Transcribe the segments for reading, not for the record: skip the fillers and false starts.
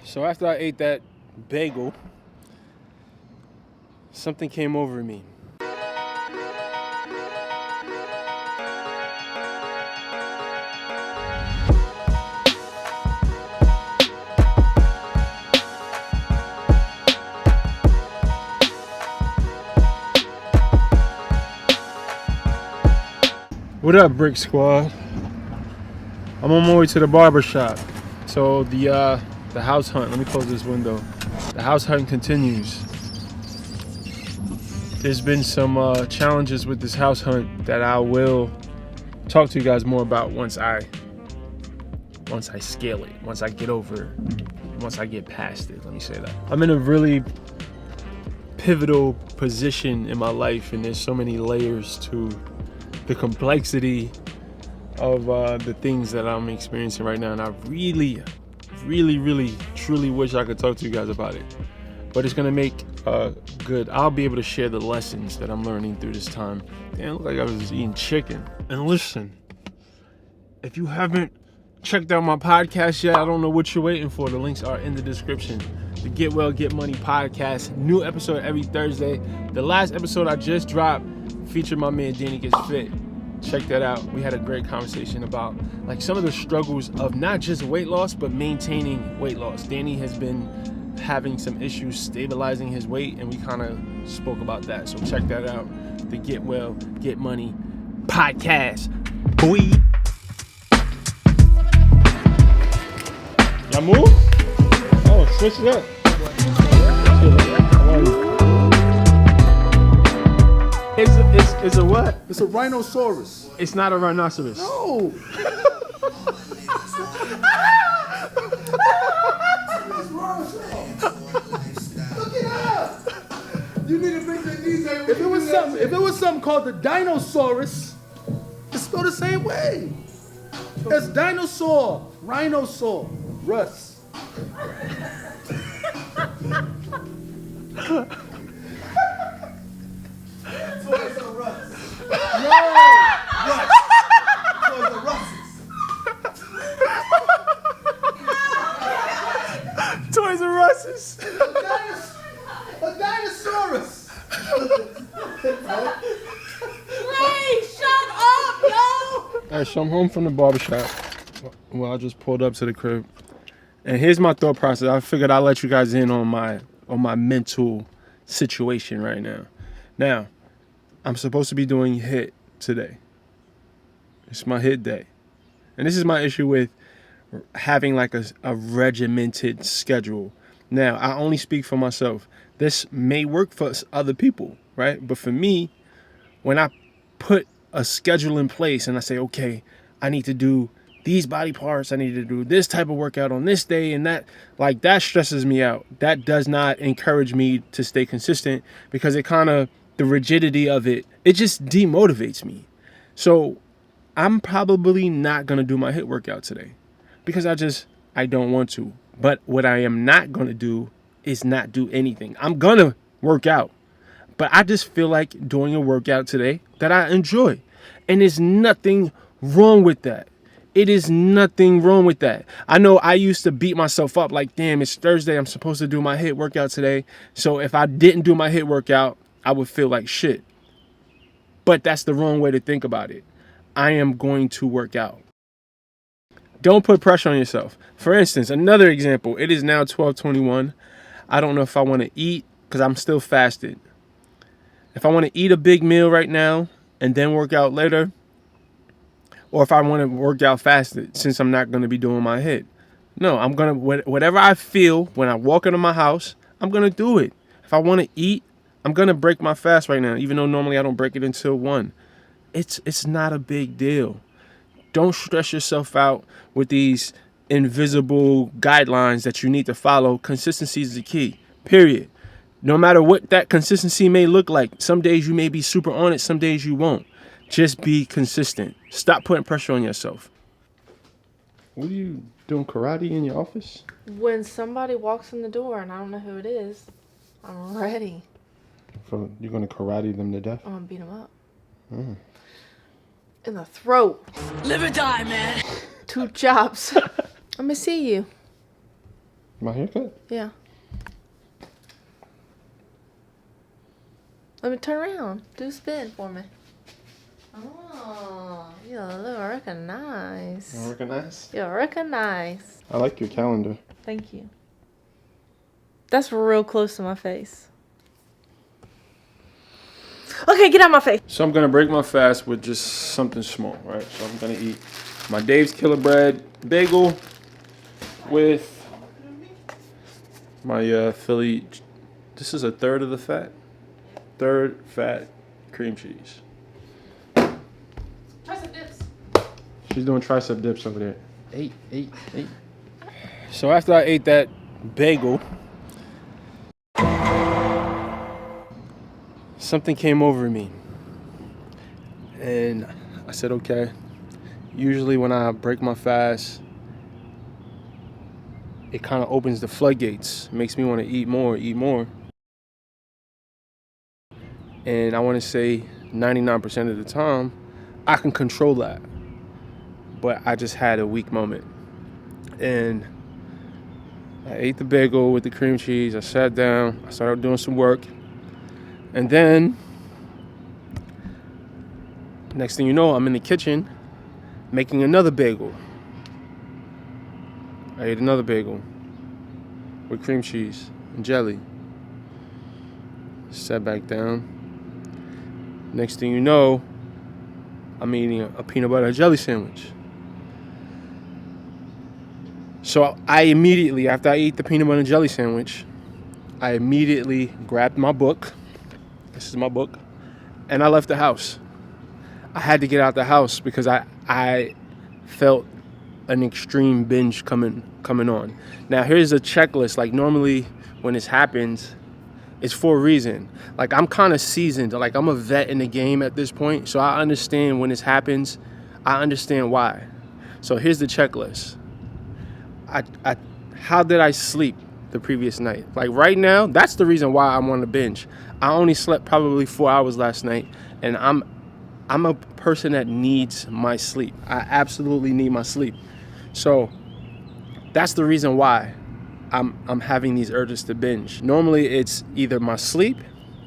So after I ate that bagel, something came over me. What up, Brix squad? I'm on my way to the barber shop. So the house hunt, let me close this window. The house hunt continues. There's been some challenges with this house hunt that I will talk to you guys more about once I scale it, once I get past it, let me say that. I'm in a really pivotal position in my life, and there's so many layers to the complexity of the things that I'm experiencing right now, and I really, truly wish I could talk to you guys about it. But it's gonna make good. I'll be able to share the lessons that I'm learning through this time. Damn, it looked like I was eating chicken. And listen, if you haven't checked out my podcast yet, I don't know what you're waiting for. The links are in the description. The Get Well, Get Money podcast. New episode every Thursday. The last episode I just dropped featured my man Danny Gets Fit. Check that out. We had a great conversation about like some of the struggles of not just weight loss, but maintaining weight loss. Danny has been having some issues stabilizing his weight, and we kind of spoke about that. So check that out. The Get Well, Get Money podcast. Boy. Y'all move? Oh, switch it up. It's a what? It's a rhinoceros. It's not a rhinoceros. No. Look it up. You need to make that DJ. If it was something called the dinosaurus, it's spelled the same way. It's dinosaur, rhinosaur, Russ. Toys R Us. No, Russ. Toys R Us's. Toys R Us's. A dinosaurus. Ray, shut up, yo! Alright, so I'm home from the barbershop. Well, I just pulled up to the crib. And here's my thought process. I figured I'd let you guys in on my mental situation right now. Now, I'm supposed to be doing HIIT today. It's my HIIT day. And this is my issue with having like a regimented schedule. Now, I only speak for myself. This may work for other people, right? But for me, when I put a schedule in place and I say, okay, I need to do these body parts, I need to do this type of workout on this day, and that stresses me out. That does not encourage me to stay consistent, because it kind of, the rigidity of it just demotivates me. So I'm probably not going to do my HIIT workout today because I don't want to. But what I am not going to do is not do anything. I'm going to work out, but I just feel like doing a workout today that I enjoy. And there's nothing wrong with that. It is nothing wrong with that. I know I used to beat myself up like, damn, it's Thursday. I'm supposed to do my HIIT workout today. So if I didn't do my HIIT workout, I would feel like shit. But that's the wrong way to think about it. I am going to work out. Don't put pressure on yourself. For instance, another example, it is now 12:21. I don't know if I want to eat because I'm still fasted. If I want to eat a big meal right now and then work out later, or if I want to work out fasted since I'm not going to be doing my HIIT. No, I'm going to, whatever I feel when I walk into my house, I'm going to do it. If I want to eat, I'm going to break my fast right now, even though normally I don't break it until 1. It's not a big deal. Don't stress yourself out with these invisible guidelines that you need to follow. Consistency is the key, period. No matter what that consistency may look like. Some days you may be super on it, some days you won't. Just be consistent. Stop putting pressure on yourself. What are you doing, karate in your office? When somebody walks in the door and I don't know who it is, I'm ready. So you're going to karate them to death? I'm going to beat them up. In the throat. Live or die, man. 2 chops. Let me see you. My haircut? Yeah. Let me turn around. Do a spin for me. Oh, you look recognized. You recognize? You recognize. I like your calendar. Thank you. That's real close to my face. Okay, get out my face. So I'm gonna break my fast with just something small, right? So I'm gonna eat my Dave's Killer Bread bagel with my Philly. This is a third of the fat. Third fat cream cheese. Tricep dips. She's doing tricep dips over there. Eight. So after I ate that bagel, something came over me. And I said, okay. Usually when I break my fast, it kind of opens the floodgates. Makes me want to eat more. And I want to say 99% of the time, I can control that. But I just had a weak moment. And I ate the bagel with the cream cheese. I sat down. I started doing some work. And then, next thing you know, I'm in the kitchen making another bagel. I ate another bagel with cream cheese and jelly. Sat back down. Next thing you know, I'm eating a peanut butter and jelly sandwich. So I immediately, after I ate the peanut butter and jelly sandwich, I immediately grabbed my book. This is my book. And I left the house. I had to get out the house because I felt an extreme binge coming on. Now here's a checklist. Like normally when this happens, it's for a reason. Like I'm kind of seasoned. Like I'm a vet in the game at this point. So I understand when this happens, I understand why. So here's the checklist. How did I sleep the previous night? Like right now, that's the reason why I'm on the binge. I only slept probably 4 hours last night, and I'm a person that needs my sleep. I absolutely need my sleep. So that's the reason why I'm having these urges to binge. Normally it's either my sleep,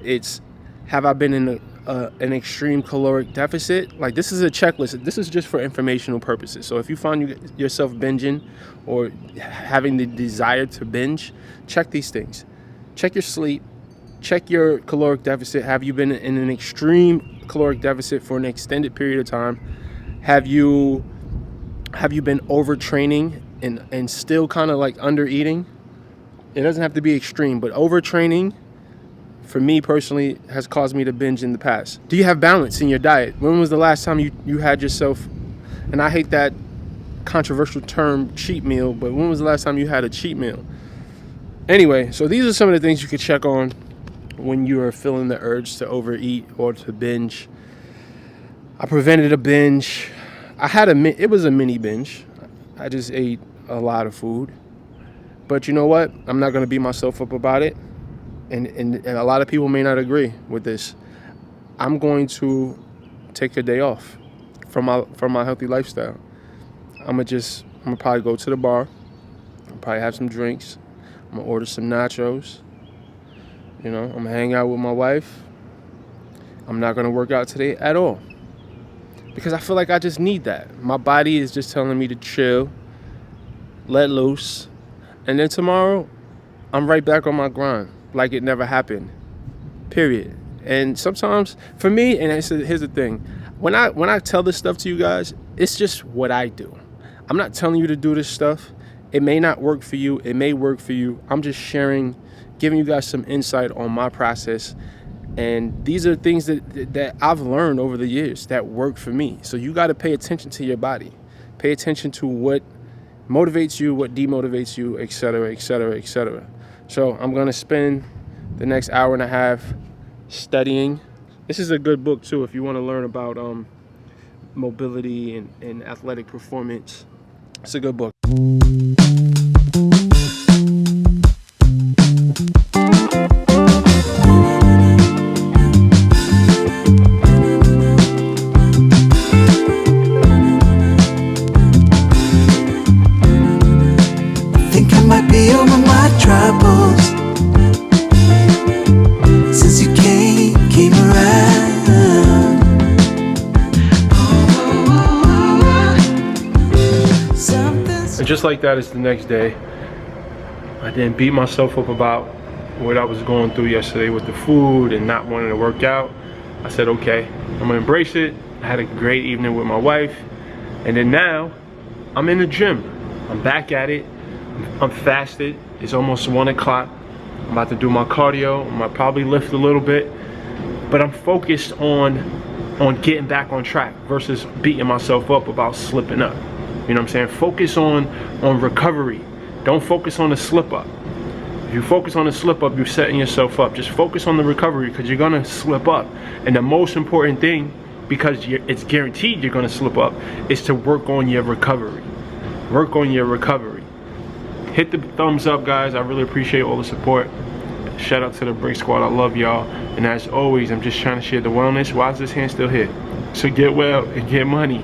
it's have I been in an extreme caloric deficit. Like this is a checklist. This is just for informational purposes. So if you find yourself binging or having the desire to binge, check these things. Check your sleep, check your caloric deficit. Have you been in an extreme caloric deficit for an extended period of time? Have you been overtraining and still kind of like under eating? It doesn't have to be extreme, but overtraining for me personally has caused me to binge in the past. Do you have balance in your diet? When was the last time you had yourself, and I hate that controversial term cheat meal, but when was the last time you had a cheat meal? Anyway, so these are some of the things you could check on when you are feeling the urge to overeat or to binge. I prevented a binge. It was a mini binge. I just ate a lot of food. But you know what? I'm not going to beat myself up about it. And a lot of people may not agree with this. I'm going to take a day off from my healthy lifestyle. I'm gonna probably go to the bar. I'll probably have some drinks. I'm gonna order some nachos. You know, I'm gonna hang out with my wife. I'm not gonna work out today at all. Because I feel like I just need that. My body is just telling me to chill, let loose. And then tomorrow, I'm right back on my grind. Like it never happened. Period. And sometimes, for me, and here's the thing. When I tell this stuff to you guys, it's just what I do. I'm not telling you to do this stuff. It may not work for you. It may work for you. I'm just sharing, giving you guys some insight on my process. And these are things that I've learned over the years that work for me. So you got to pay attention to your body. Pay attention to what motivates you, what demotivates you, et cetera, et cetera, et cetera. So I'm going to spend the next hour and a half studying. This is a good book, too, if you want to learn about mobility and athletic performance. It's a good book. Think I might be on my mind. troubles since you came around. And just like that, it's the next day. I didn't beat myself up about what I was going through yesterday with the food and not wanting to work out. I said, okay, I'm gonna embrace it. I had a great evening with my wife. And then now, I'm in the gym. I'm back at it. I'm fasted. It's almost 1 o'clock. I'm about to do my cardio. I'm gonna probably lift a little bit. But I'm focused on getting back on track versus beating myself up about slipping up. You know what I'm saying? Focus on recovery. Don't focus on the slip up. If you focus on the slip up, you're setting yourself up. Just focus on the recovery because you're gonna slip up. And the most important thing, because it's guaranteed you're gonna slip up, is to work on your recovery. Work on your recovery. Hit the thumbs up, guys. I really appreciate all the support. Shout out to the Brix squad. I love y'all. And as always, I'm just trying to share the wellness. Why is this hand still here? So get well and get money.